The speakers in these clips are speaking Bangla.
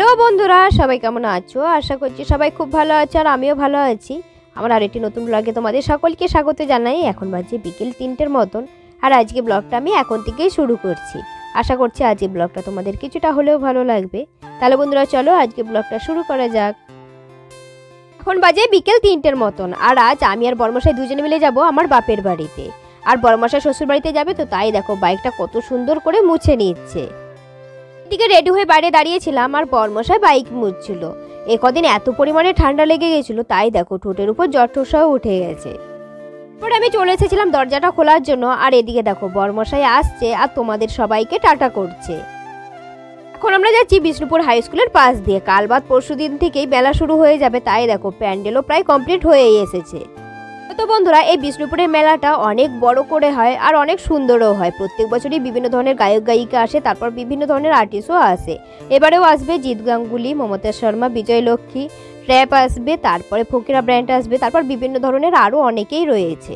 হ্যালো বন্ধুরা, সবাই কেমন আছো? আশা করছি সবাই খুব ভালো আছে আর আমিও ভালো আছি। আমার আরেকটি নতুন ব্লগে তোমাদের সকলকে স্বাগত জানাই। এখন বাজে বিকেল 3টের মতন আর আজকে ব্লগটা আমি এখন থেকেই শুরু করছি। আশা করছি আজকে ব্লগটা তোমাদের কিছুটা হলেও ভালো লাগবে। তাহলে বন্ধুরা চলো আজকে ব্লগটা শুরু করা যাক। এখন বাজে বিকেল 3টের মতন আর আজ আমি আর বড়মশাই দুজনে মিলে যাব আমার বাপের বাড়িতে। আর বড়মশাই শ্বশুর বাড়িতে যাবে, তো তাই দেখো বাইকটা কত সুন্দর করে মুছে নিচ্ছে। এদিকে রেডি হয়ে বাইরে দাঁড়িয়েছিলাম আর বড়মশাই বাইক মুছছিল। কদিন এত পরিমাণে ঠান্ডা লেগে গেছিল, তাই দেখো ঠোঁটের উপর জ্বর ঠোসাও উঠে গেছে। তারপরে আমি চলে এসেছিলাম দরজাটা খোলার জন্য আর এদিকে দেখো বড়মশাই আসছে আর তোমাদের সবাইকে টাটা করছে। এখন আমরা যাচ্ছি বিষ্ণুপুর হাই স্কুলের পাশ দিয়ে। কাল বাদ পরশু দিন থেকেই মেলা শুরু হয়ে যাবে, তাই দেখো প্যান্ডেলও প্রায় কমপ্লিট হয়েই এসেছে। তো বন্ধুরা এই বিষ্ণুপুরের মেলাটা অনেক বড় করে হয় আর অনেক সুন্দরও হয়। প্রত্যেক বছরই বিভিন্ন ধরনের গায়ক গায়িকা আসে, তারপর বিভিন্ন ধরনের আর্টিস্টও আসে। এবারেও আসবে জিৎ গাঙ্গুলি, মমতা শর্মা, বিজয় লক্ষ্মী, ট্র্যাপ আসবে, তারপরে ফকিরা ব্র্যান্ড আসবে, তারপর বিভিন্ন ধরনের আরও অনেকেই রয়েছে।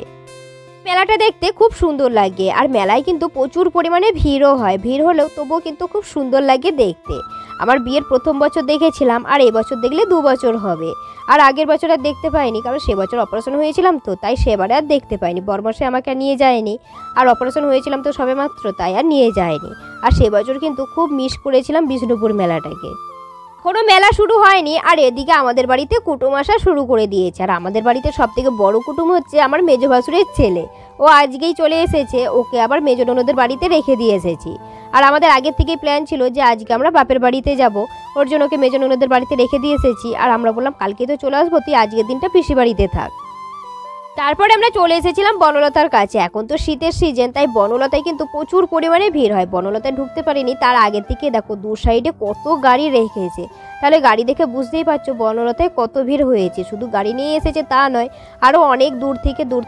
মেলাটা দেখতে খুব সুন্দর লাগে আর মেলায় কিন্তু প্রচুর পরিমাণে ভিড়ও হয়। ভিড় হলেও তবুও কিন্তু খুব সুন্দর লাগে দেখতে। আমার বিয়ের প্রথম বছর দেখেছিলাম আর এবছর দেখলে 2 বছর হবে। আর আগের বছর আর দেখতে পাইনি, কারণ সে বছর অপারেশন হয়েছিলাম, তো তাই সেবারে আর দেখতে পাইনি। বড়মশাই আমাকে আর নিয়ে যায়নি, আর অপারেশন হয়েছিলাম তো সবে মাত্র, তাই আর নিয়ে যায়নি। আর সে বছর কিন্তু খুব মিস করেছিলাম বিষ্ণুপুর মেলাটাকে। কোনো মেলা শুরু হয়নি আর এদিকে আমাদের বাড়িতে কুটুম আসা শুরু করে দিয়েছে। আর আমাদের বাড়িতে সবথেকে বড় কুটুম হচ্ছে আমার মেজো ভাসুরের ছেলে। ও আজকেই চলে এসেছে, ওকে আবার মেজো ননদের বাড়িতে রেখে দিয়ে এসেছি। আর আমাদের আগের থেকেই প্ল্যান ছিল যে আজকে আমরা বাপের বাড়িতে যাব, ওর জন্য ওকে মেজো ননদের বাড়িতে রেখে দিয়ে এসেছি। আর আমরা বললাম কালকে তো চলে আসবো, তুই আজকের দিনটা পিসি বাড়িতে থাক। তারপরে আমরা চলে এসেছিলাম বনলতার কাছে। এখন তো শীতের সিজন, তাই বনলতায় কিন্তু প্রচুর পরিমাণে ভিড় হয়। বনলতায় ঢুকতে পারিনি, তার আগের থেকে দেখো 2 সাইডে কত গাড়ি রেখেছে। তাহলে গাড়ি দেখে বুঝতেই পারছো বনলতায় কত ভিড় হয়েছে। শুধু গাড়ি নিয়ে এসেছে তা নয়, আরও অনেক দূর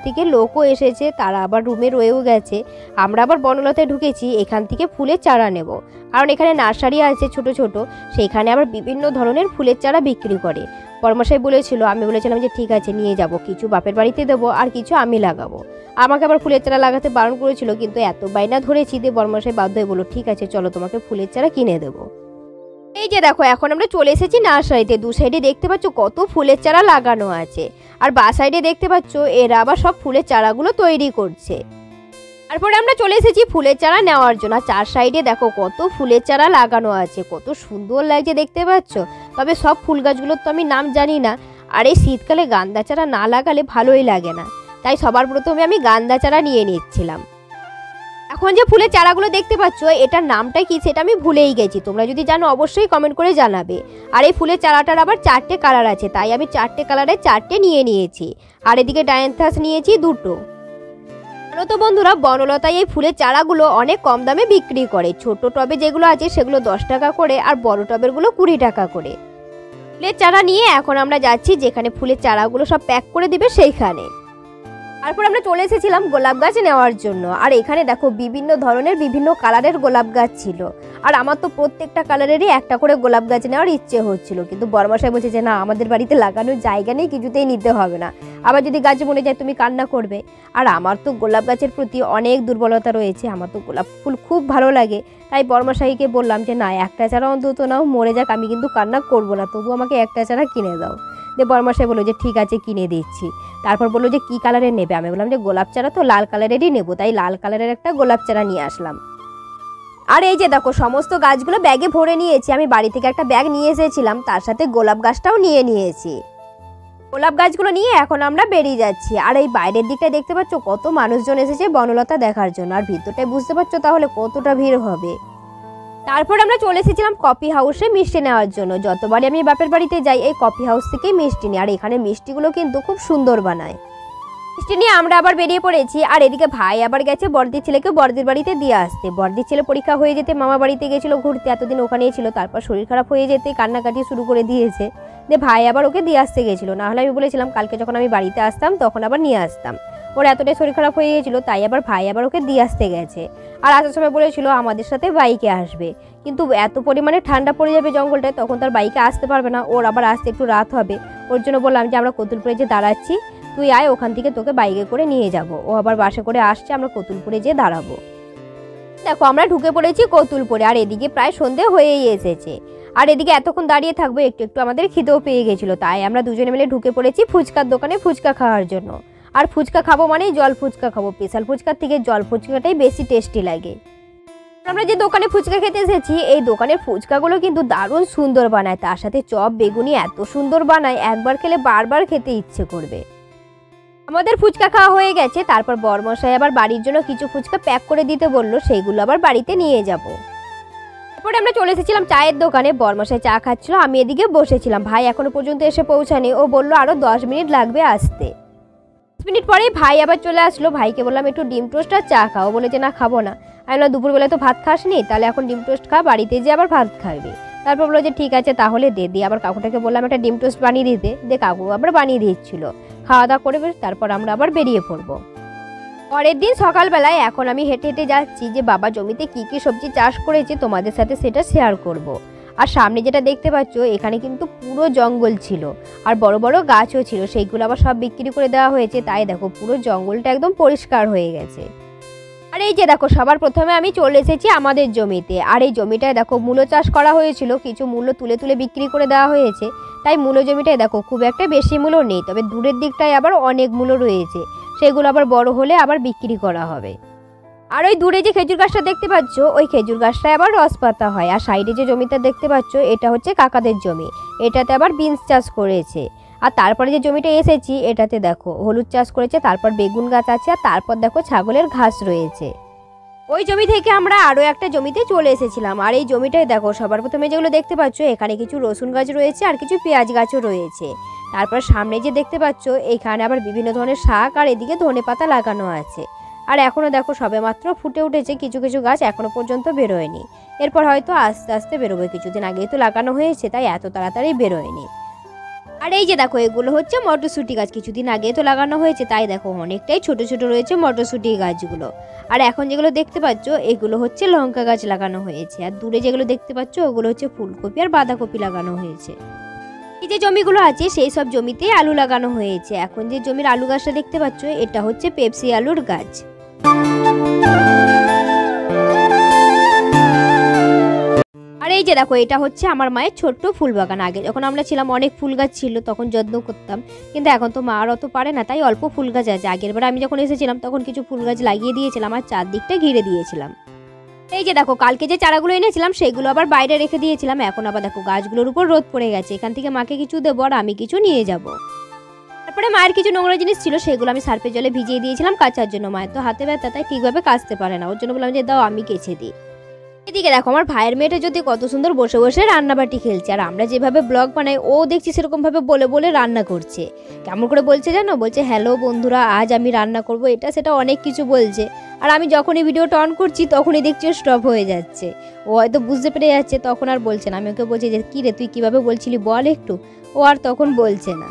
থেকে লোকও এসেছে, তারা আবার রুমে রয়েও গেছে। আমরা আবার বনলতায় ঢুকেছি এখান থেকে ফুলের চারা নেব, কারণ এখানে নার্সারি আছে ছোট ছোট, সেইখানে আবার বিভিন্ন ধরনের ফুলের চারা বিক্রি করে। বড়মশাই বলেছিল, আমি বলেছিলাম যে ঠিক আছে নিয়ে যাব, কিছু বাপের বাড়িতে দেবো আর কিছু আমি লাগাবো। আমাকে আবার ফুলের চারা লাগাতে বারণ করেছিল, কিন্তু এত বাইনা ধরেছি যে বড়মশাই বাধ্য হয়ে বলল ঠিক আছে চলো তোমাকে ফুলের চারা কিনে দেবো। এই যে দেখো এখন আমরা চলে এসেছি নার্সারিতে। 2 সাইডে দেখতে পাচ্ছ কত ফুলের চারা লাগানো আছে, আর বা সাইডে দেখতে পাচ্ছ এরা আবার সব ফুলের চারাগুলো তৈরি করছে। তারপরে আমরা চলে এসেছি ফুলের চারা নেওয়ার জন্য। 4 সাইডে দেখো কত ফুলের চারা লাগানো আছে, কত সুন্দর লাগছে দেখতে পাচ্ছ। তবে সব ফুল গাছগুলোর তো আমি নাম জানি না, আর এই শীতকালে গাঁদা চারা না লাগালে ভালোই লাগে না, তাই সবার প্রথমে আমি গাঁদা চারা নিয়ে নিচ্ছিলাম। এখন যে ফুলের চারাগুলো দেখতে পাচ্ছ এটার নামটা কি সেটা আমি ভুলেই গেছি, তোমরা যদি জানো অবশ্যই কমেন্ট করে জানাবে। আর এই ফুলের চারাটার আবার 4টে কালার আছে, তাই আমি 4টে কালারের 4টে নিয়ে নিয়েছি। আর এদিকে ডায়ান্থাস নিয়েছি 2টো। তো বন্ধুরা বনলতায় এই ফুলের চারাগুলো অনেক কম দামে বিক্রি করে। ছোট টবে যেগুলো আছে সেগুলো 10 টাকা করে, আর বড় টবেরগুলো 20 টাকা করে। ফুলের চারা নিয়ে এখন আমরা যাচ্ছি যেখানে ফুলের চারাগুলো সব প্যাক করে দিবে সেইখানে। তারপর আমরা চলে এসেছিলাম গোলাপ গাছ নেওয়ার জন্য। আর এখানে দেখো বিভিন্ন ধরনের বিভিন্ন কালারের গোলাপ গাছ ছিল, আর আমার তো প্রত্যেকটা কালারেরই একটা করে গোলাপ গাছ নেওয়ার ইচ্ছে হচ্ছিল, কিন্তু বড়মশাই বলছে যে না আমাদের বাড়িতে লাগানোর জায়গা নেই, কিছুতেই নিতে হবে না, আবার যদি গাছ মরে যায় তুমি কান্না করবে। আর আমার তো গোলাপ গাছের প্রতি অনেক দুর্বলতা রয়েছে, আমার তো গোলাপ ফুল খুব ভালো লাগে, তাই বড়মশাইকে বললাম যে না একটা চারা অন্তত নাও, মরে যাক আমি কিন্তু কান্না করবো না, তবু আমাকে একটা চারা কিনে দাও। দিয়ে বড়মশাই বললো যে ঠিক আছে কিনে দিচ্ছি। তারপর বললো যে কী কালারের নেবে, আমি বললাম যে গোলাপ চারা তো লাল কালারেরই নেবো, তাই লাল কালারের একটা গোলাপ চারা নিয়ে আসলাম। আর এই যে দেখো সমস্ত গাছগুলো ব্যাগে ভরে নিয়েছি, আমি বাড়ি থেকে একটা ব্যাগ নিয়ে এসেছিলাম, তার সাথে গোলাপ গাছটাও নিয়ে নিয়েছি। গোলাপ গাছগুলো নিয়ে এখন আমরা বেরিয়ে যাচ্ছি। আর এই বাইরের দিকটায় দেখতে পাচ্ছ কত মানুষজন এসেছে বনলতা দেখার জন্য, আর ভিতরটায় বুঝতে পারছো তাহলে কতটা ভিড় হবে। তারপর আমরা চলে এসেছিলাম কফি হাউসে মিষ্টি নেওয়ার জন্য। যতবারই আমি বাপের বাড়িতে যাই এই কফি হাউস থেকেই মিষ্টি নিই, আর এখানে মিষ্টিগুলো কিন্তু খুব সুন্দর বানায়। মিষ্টি নিয়ে আমরা আবার বেরিয়ে পড়েছি। আর এদিকে ভাই আবার গেছে বড়দির ছেলেকে বড়দির বাড়িতে দিয়ে আসতে। বড়দির ছেলে পরীক্ষা হয়ে যেতে মামা বাড়িতে গেছিল ঘুরতে, এতদিন ওখানেই ছিল, তারপর শরীর খারাপ হয়ে যেতে কান্নাকাটি শুরু করে দিয়েছে। দিয়ে ভাই আবার ওকে দিয়ে আসতে গেছিলো, নাহলে আমি বলেছিলাম কালকে যখন আমি বাড়িতে আসতাম তখন আবার নিয়ে আসতাম। ওর এতটাই শরীর খারাপ হয়ে গেছিলো, তাই আবার ভাই আবার ওকে দিয়ে আসতে গেছে। আর আসার সময় বলেছিল আমাদের সাথে বাইকে আসবে, কিন্তু এত পরিমাণে ঠান্ডা পড়ে যাবে জঙ্গলটায়, তখন তার বাইকে আসতে পারবে না, ওর আবার আসতে একটু রাত হবে। ওর জন্য বললাম যে আমরা কতুলপুরে যে দাঁড়াচ্ছি তুই আয়, ওখান থেকে তোকে বাইকে করে নিয়ে যাব। ও আবার বাসে করে আসছে, আমরা কতুলপুরে যেয়ে দাঁড়াবো। দেখো আমরা ঢুকে পড়েছি কতুলপুরে, আর এদিকে প্রায় সন্ধে হয়েই এসেছে। আর এদিকে এতক্ষণ দাঁড়িয়ে থাকবো একটু একটু আমাদের খিদেও পেয়ে গেছিলো, তাই আমরা দুজনে মিলে ঢুকে পড়েছি ফুচকার দোকানে ফুচকা খাওয়ার জন্য। আর ফুচকা খাবো মানেই জল ফুচকা খাবো, স্পেশাল ফুচকার থেকে জল ফুচকাটাই বেশি টেস্টি লাগে। আমরা যে দোকানে ফুচকা খেতে এসেছি এই দোকানের ফুচকাগুলো কিন্তু দারুণ সুন্দর বানায়, তার সাথে চপ বেগুনি এত সুন্দর বানায় একবার খেলে বারবার খেতে ইচ্ছে করবে। আমাদের ফুচকা খাওয়া হয়ে গেছে, তারপর বরমশাই আবার বাড়ির জন্য কিছু ফুচকা প্যাক করে দিতে বললো, সেইগুলো আবার বাড়িতে নিয়ে যাব। তারপরে আমরা চলে এসেছিলাম চায়ের দোকানে, বরমশাই চা খাচ্ছিল, আমি এদিকে বসেছিলাম। ভাই এখনো পর্যন্ত এসে পৌঁছানি, ও বললো আরও 10 মিনিট লাগবে আসতে। 10 মিনিট পরেই ভাই আবার চলে আসলো, ভাইকে বললাম একটু ডিম টোস্ট আর চা খাও, বলে যে না খাবো না। আমি বললাম দুপুরবেলায় তো ভাত খাসনি, তাহলে এখন ডিম টোস্ট খা, বাড়িতে যে আবার ভাত খাবে। তারপর বললো যে ঠিক আছে তাহলে দে দিয়ে, আবার কাকুটাকে বললাম একটা ডিম টোস্ট বানিয়ে দিতে, দে কাকু আবার বানিয়ে দিচ্ছিল। খাওয়া দাওয়া করে তারপর আমরা আবার বেরিয়ে পড়বো। পরের দিন সকালবেলায় এখন আমি হেঁটে হেঁটে যাচ্ছি যে বাবা জমিতে কি কি সবজি চাষ করেছে তোমাদের সাথে সেটা শেয়ার করব। আর সামনে যেটা দেখতে পাচ্ছ এখানে কিন্তু পুরো জঙ্গল ছিল আর বড় বড় গাছও ছিল, সেইগুলো আবার সব বিক্রি করে দেওয়া হয়েছে, তাই দেখো পুরো জঙ্গলটা একদম পরিষ্কার হয়ে গেছে। আর এই যে দেখো সবার প্রথমে আমি চলে এসেছি আমাদের জমিতে, আর এই জমিটায় দেখো মূলো চাষ করা হয়েছিল, কিছু মূল্য তুলে তুলে বিক্রি করে দেওয়া হয়েছে, তাই মূলো জমিটায় দেখো খুব একটা বেশি মূল্য নেই, তবে দূরের দিকটায় আবার অনেক মূল্য রয়েছে, সেগুলো আবার বড় হলে আবার বিক্রি করা হবে। আর ওই দূরে যে খেজুর গাছটা দেখতে পাচ্ছ ওই খেজুর গাছটায় আবার রস পাতা হয়। আর সাইডে যে জমিটা দেখতে পাচ্ছ এটা হচ্ছে কাকাদের জমি, এটাতে আবার বিনস চাষ করেছে। আর তারপরে যে জমিটা এসেছি এটাতে দেখো হলুদ চাষ করেছে, তারপর বেগুন গাছ আছে, আর তারপর দেখো ছাগলের ঘাস রয়েছে। ওই জমি থেকে আমরা আরও একটা জমিতে চলে এসেছিলাম, আর এই জমিটায় দেখো সবার প্রথমে যেগুলো দেখতে পাচ্ছ এখানে কিছু রসুন গাছ রয়েছে আর কিছু পেঁয়াজ গাছও রয়েছে। তারপর সামনে যে দেখতে পাচ্ছ এখানে আবার বিভিন্ন ধরনের শাক আর এদিকে ধনেপাতা লাগানো আছে। আর এখনও দেখো সবে মাত্র ফুটে উঠেছে, কিছু কিছু গাছ এখনও পর্যন্ত বেরোয়নি, এরপর হয়তো আস্তে আস্তে বেরোবে, কিছুদিন আগেই তো লাগানো হয়েছে তাই এত তাড়াতাড়ি বেরোয়নি। আর এই যে দেখো এগুলো হচ্ছে মটরশুঁটি গাছ, কিছুদিন আগে তো লাগানো হয়েছে তাই দেখো অনেকটাই ছোট ছোট রয়েছে মটরশুঁটি গাছগুলো। আর এখন যেগুলো দেখতে পাচ্ছ এগুলো হচ্ছে লঙ্কা গাছ লাগানো হয়েছে, আর দূরে যেগুলো দেখতে পাচ্ছ ওগুলো হচ্ছে ফুলকপি আর বাঁধাকপি লাগানো হয়েছে। এই যে জমিগুলো আছে সেই সব জমিতে আলু লাগানো হয়েছে। এখন যে জমির আলু গাছটা দেখতে পাচ্ছ এটা হচ্ছে পেপসি আলুর গাছ। আর এই যে দেখো এটা হচ্ছে আমার মায়ের ছোট্ট ফুল বাগান। আগে যখন আমরা ছিলাম অনেক ফুল গাছ ছিল তখন যত্ন করতাম, কিন্তু এখন তো মা আর অত পারে না তাই অল্প ফুল গাছ আছে। আগের বার আমি যখন এসেছিলাম তখন কিছু ফুল গাছ লাগিয়ে দিয়েছিলাম আর চারদিকটা ঘিরে দিয়েছিলাম। এই যে দেখো কালকে যে চারাগুলো এনেছিলাম সেগুলো আবার বাইরে রেখে দিয়েছিলাম, এখন আবার দেখো গাছগুলোর উপর রোদ পড়ে গেছে, এখান থেকে মাকে কিছু দেবো আর আমি কিছু নিয়ে যাব। তারপরে মায়ের কিছু নোংরা জিনিস ছিল সেগুলো আমি সার্ফের জলে ভিজিয়ে দিয়েছিলাম কাচার জন্য, মায়ের তো হাতে ব্যথা তাই ঠিকভাবে কাচতে পারে না, ওর জন্য বললাম যে দাও আমি কেচে দিই। এদিকে দেখো আমার ভাইয়ের মেয়েটা যদি কত সুন্দর বসে বসে রান্নাবাটি খেলছে, আর আমরা যেভাবে ব্লগ বানাই ও দেখছি সেরকম ভাবে বলে বলে রান্না করছে। কেমন করে বলছে জানো, বলছে হ্যালো বন্ধুরা আজ আমি রান্না করব, এটা সেটা অনেক কিছু বলছে। আর আমি যখনই ভিডিওটা অন করছি তখনই দেখছি স্টপ হয়ে যাচ্ছে, ও হয়তো বুঝতে পেরে যাচ্ছে তখন আর বলছে না। আমি ওকে বলছি যে কী রে তুই কীভাবে বলছিলি বল একটু, ও আর তখন বলছে না।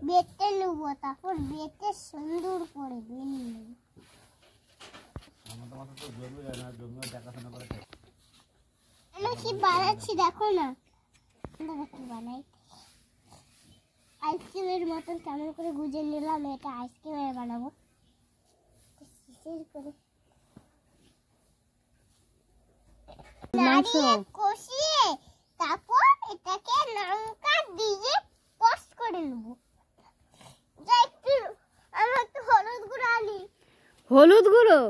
বেটে নেব, তারপর বেটে সুন্দর করে বেটে আমি কি বানাচ্ছি দেখো না, কি বানাই আইসক্রিমের মতন কেমন করে গুজে নিলাম, এটা আইসক্রিমের বানাবো নাড়িয়ে কষিয়ে তারপর এটাকে লঙ্কা দিয়ে কষ্ট করে নেবো। হলুদ গুঁড়ো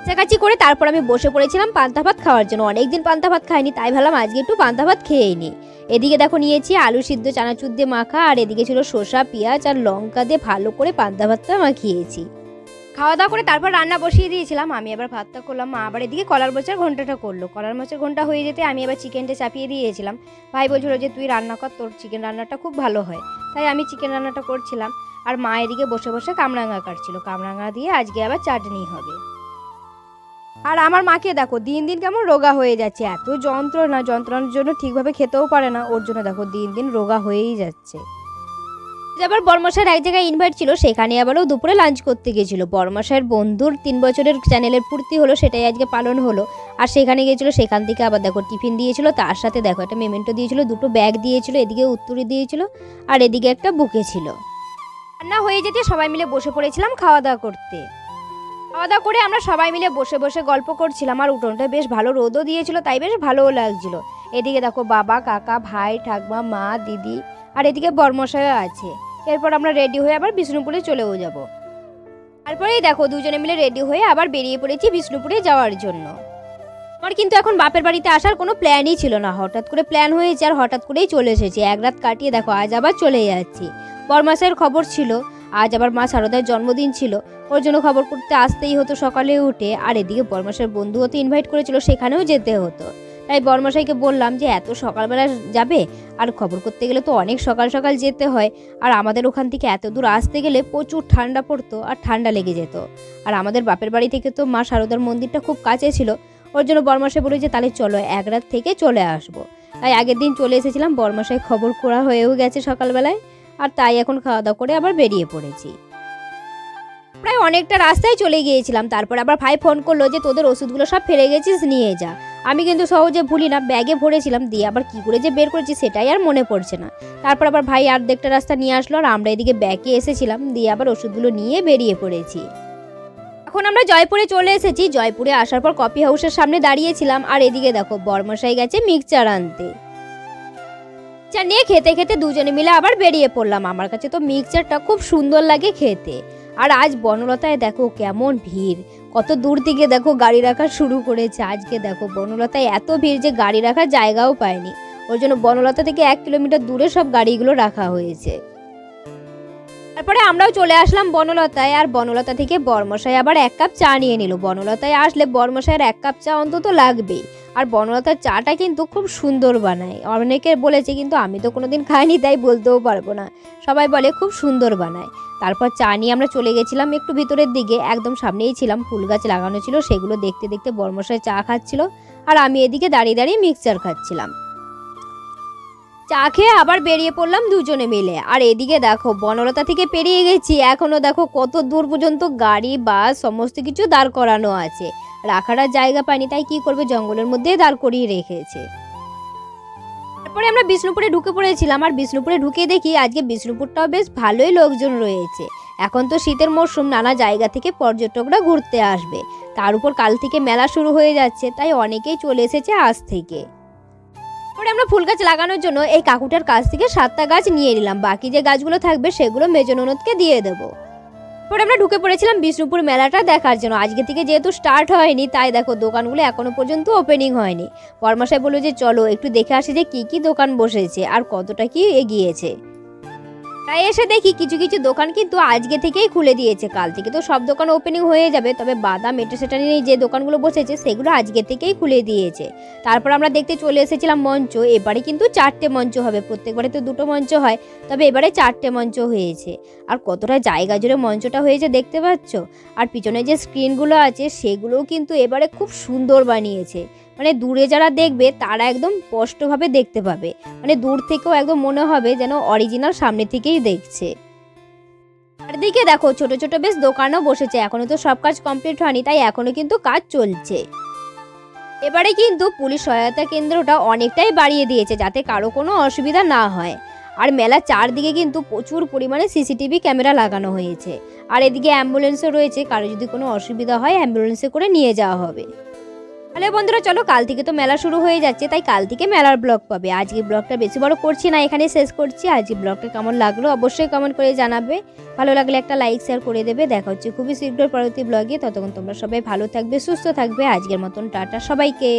চাকাচি করে তারপর আমি বসে পড়েছিলাম পান্তা ভাত খাওয়ার জন্য। অনেকদিন পান্তা ভাত খাইনি তাই ভাবলাম আজকে একটু পান্তা ভাত খেয়েই নি। এদিকে দেখো নিয়েছি আলু সিদ্ধ চানাচুর দিয়ে মাখা, আর এদিকে ছিল শসা পেঁয়াজ আর লঙ্কা দিয়ে ভালো করে পান্তা ভাতটা মাখিয়েছি। খাওয়া দাওয়া করে তারপর রান্না বসিয়ে দিয়েছিলাম, আমি আবার ভাতটা করলাম, মা আবার এদিকে কলার মোচার ঘন্টাটা করলো। কলার মোচার ঘন্টা হয়ে যেতে আমি আবার চিকেনটা চাপিয়ে দিয়েছিলাম। ভাই বলছিল যে তুই রান্না কর, তোর চিকেন রান্নাটা খুব ভালো হয়, তাই আমি চিকেন রান্নাটা করছিলাম। আর মা এদিকে বসে বসে কামরাঙা কাটছিল, কামরাঙা দিয়ে আজকে আবার চাটনি হবে। আর আমার মাকে দেখো দিন দিন কেমন রোগা হয়ে যাচ্ছে, এত যন্ত্রণার জন্য ঠিকভাবে খেতেও পারে না, ওর জন্য দেখো দিন দিন রোগা হয়েই যাচ্ছে। আবার বর্মশাইয়ের এক জায়গায় ইনভাইট ছিল, সেখানে আবারও দুপুরে লাঞ্চ করতে গিয়েছিল। বর্মশাইয়ের বন্ধুর 3 বছরের চ্যানেলের পূর্তি হলো, সেটাই আজকে পালন হলো। আর সেখানে গিয়েছিল, সেখান থেকে আবার দেখো টিফিন দিয়েছিল, তার সাথে দেখো একটা মেমেন্টো দিয়েছিল, 2টো ব্যাগ দিয়েছিল, এদিকে উত্তরি দিয়েছিল আর এদিকে একটা বুকে ছিল। রান্না হয়ে যেতে সবাই মিলে বসে পড়েছিলাম খাওয়া দাওয়া করতে। খাওয়া দাওয়া করে আমরা সবাই মিলে বসে বসে গল্প করছিলাম, আর উঠোনটা বেশ ভালো রোদও দিয়েছিল, তাই বেশ ভালোও লাগছিল। এদিকে দেখো বাবা, কাকা, ভাই, ঠাকমা, মা, দিদি আর এদিকে বরমশাইও আছে। এরপর আমরা রেডি হয়ে আবার বিষ্ণুপুরে চলেও যাব। তারপরেই দেখো দুজনে মিলে রেডি হয়ে আবার বেরিয়ে পড়েছি বিষ্ণুপুরে যাওয়ার জন্য। আমার কিন্তু এখন বাপের বাড়িতে আসার কোনো প্ল্যানই ছিল না, হঠাৎ করে প্ল্যান হয়েছে আর হঠাৎ করেই চলে এসেছি। এক রাত কাটিয়ে দেখো আজ আবার চলে যাচ্ছি। বরমাসের খবর ছিল, আজ আবার মা শারদার জন্মদিন ছিল, ওর জন্য খবর করতে আসতেই হতো সকালে উঠে। আর এদিকে বরমাসের বন্ধুও তো ইনভাইট করেছিল, সেখানেও যেতে হতো। তাই বরমশাইকে বললাম যে এত সকালবেলা যাবে, আর খবর করতে গেলে তো অনেক সকাল সকাল যেতে হয়, আর আমাদের ওখান থেকে এত দূর আসতে গেলে প্রচুর ঠান্ডা পড়তো আর ঠান্ডা লেগে যেত। আর আমাদের বাপের বাড়ি থেকে তো মা শারদার মন্দিরটা খুব কাছে ছিল, ওর জন্য বরমশাই বলে যে তাহলে চলো এক রাত থেকে চলে আসবো। তাই আগের দিন চলে এসেছিলাম, বরমশাই খবর করা হয়েও গেছে সকালবেলায়, আর তাই এখন খাওয়া দাওয়া করে আবার বেরিয়ে পড়েছি। প্রায় অনেকটা রাস্তায় চলে গিয়েছিলাম, তারপর আবার ভাই ফোন করলো যে তোদের ওষুধগুলো সব ফেলে গেছিস, নিয়ে যা। আমি কিন্তু সহজে ভুলি না, ব্যাগে ভরেছিলাম, দিয়ে আবার কি করে যে বের করেছি সেটাই আর মনে পড়ছে না। তারপর আবার ভাই অর্ধেকটা রাস্তা নিয়ে আসলো, আর আমরা এদিকে ব্যাগে এসেছিলাম, দিয়ে আবার ওষুধগুলো নিয়ে বেরিয়ে পড়েছি। এখন আমরা জয়পুরে চলে এসেছি। জয়পুরে আসার পর কফি হাউসের সামনে দাঁড়িয়েছিলাম, আর এদিকে দেখো বরমশাই গেছে মিক্সচার আনতে। মিক্সচার নিয়ে খেতে খেতে দুজনে মিলে আবার বেরিয়ে পড়লাম। আমার কাছে তো মিক্সচারটা খুব সুন্দর লাগে খেতে। আর আজ বনলতায় দেখো কেমন ভিড়, কত দূর থেকে দেখো গাড়ি রাখা শুরু করেছে। আজকে দেখো বনলতায় এত ভিড় যে গাড়ি রাখার জায়গাও পায়নি, ওর জন্য বনলতা থেকে 1 কিলোমিটার দূরে সব গাড়িগুলো রাখা হয়েছে। তারপরে আমরাও চলে আসলাম বনলতায়, আর বনলতা থেকে বরমশাই আবার 1 কাপ চা নিয়ে নিল। বনলতায় আসলে বরমশাইয়ের 1 কাপ চা অন্তত লাগবেই। আর বনলতার চাটা কিন্তু খুব সুন্দর বানায়, অনেকে বলেছে, কিন্তু আমি তো কোনোদিন খাইনি তাই বলতেও পারবো না। সবাই বলে খুব সুন্দর বানায়। তারপর চা নিয়ে আমরা চলে গেছিলাম একটু ভিতরের দিকে, একদম সামনেই ছিলাম, ফুল গাছ লাগানো ছিল, সেগুলো দেখতে দেখতে বরমশাই চা খাচ্ছিল, আর আমি এদিকে দাঁড়িয়ে দাঁড়িয়ে মিক্সচার খাচ্ছিলাম। চা খেয়ে আবার বেরিয়ে পড়লাম দুজনে মিলে। আর এদিকে দেখো বনলতা থেকে পেরিয়ে গেছি, এখনো দেখো কত দূর পর্যন্ত গাড়ি বাস সমস্ত কিছু দাঁড় করানো আছে, রাখার জায়গা পায়নি, তাই কি করবে জঙ্গলের মধ্যে দাঁড় করিয়ে রেখেছে। তারপরে আমরা বিষ্ণুপুরে ঢুকে পড়েছিলাম, আর বিষ্ণুপুরে ঢুকে দেখি আজকে বিষ্ণুপুরটাও বেশ ভালোই লোকজন রয়েছে। এখন তো শীতের মরশুম, নানা জায়গা থেকে পর্যটকরা ঘুরতে আসবে, তার উপর কাল থেকে মেলা শুরু হয়ে যাচ্ছে, তাই অনেকেই চলে এসেছে আজ থেকে। তারপরে আমরা ফুল গাছ লাগানোর জন্য এই কাকুটার কাছ থেকে 7টা গাছ নিয়ে নিলাম, বাকি যে গাছগুলো থাকবে সেগুলো মেজ ননদকে দিয়ে দেবো। তারপরে আমরা ঢুকে পড়েছিলাম বিষ্ণুপুর মেলাটা দেখার জন্য। আজকে থেকে যেহেতু স্টার্ট হয়নি, তাই দেখো দোকানগুলো এখনো পর্যন্ত ওপেনিং হয়নি। বরমশাই বলল যে চলো একটু দেখে আসি যে কি কি দোকান বসেছে আর কতটা কি এগিয়েছে। তাই এসে দেখি কিছু কিছু দোকান কিন্তু আজকে থেকেই খুলে দিয়েছে, কাল থেকে তো সব দোকান ওপেনিং হয়ে যাবে, তবে বাদাম এটা সেটা নিয়ে যে দোকানগুলো বসেছে সেগুলো আজকে থেকেই খুলে দিয়েছে। তারপর আমরা দেখতে চলে এসেছিলাম মঞ্চ। এবারে কিন্তু 4টে মঞ্চ হবে, প্রত্যেকবারে তো 2টো মঞ্চ হয়, তবে এবারে 4টে মঞ্চ হয়েছে। আর কতটা জায়গা জুড়ে মঞ্চটা হয়েছে দেখতে পাচ্ছ। আর পিছনে যে স্ক্রিনগুলো আছে সেগুলোও কিন্তু এবারে খুব সুন্দর বানিয়েছে, মানে দূরে যারা দেখবে তারা একদম স্পষ্টভাবে দেখতে পাবে, মানে দূর থেকেও একদম মনে হবে যেন অরিজিনাল সামনে থেকেই দেখছে। আর দিকে দেখো ছোট ছোট বেশ দোকানও বসেছে, এখনো তো সব কাজ কমপ্লিট হয়নি, তাই এখনো কিন্তু কাজ চলছে। এবারে কিন্তু পুলিশ সহায়তা কেন্দ্রটা অনেকটাই বাড়িয়ে দিয়েছে যাতে কারো কোনো অসুবিধা না হয়। আর মেলার চারদিকে কিন্তু প্রচুর পরিমাণে সিসিটিভি ক্যামেরা লাগানো হয়েছে। আর এদিকে অ্যাম্বুলেন্সও রয়েছে, কারো যদি কোনো অসুবিধা হয় অ্যাম্বুলেন্সে করে নিয়ে যাওয়া হবে। তাহলে বন্ধুরা চলো, কাল থেকে তো মেলা শুরু হয়ে যাচ্ছে, তাই কাল থেকে মেলার ব্লগ পাবে। আজকে ব্লগটা বেশি বড় করছি না, এখানে শেষ করছি। আজকে ব্লগটা কেমন লাগলো অবশ্যই কমেন্ট করে জানাবে, ভালো লাগলে একটা লাইক শেয়ার করে দেবে। দেখা হচ্ছে খুবই শীঘ্র পরবর্তী ব্লগে, ততক্ষণ তোমরা সবাই ভালো থাকবে, সুস্থ থাকবে। আজকের মতন টাটা সবাইকে।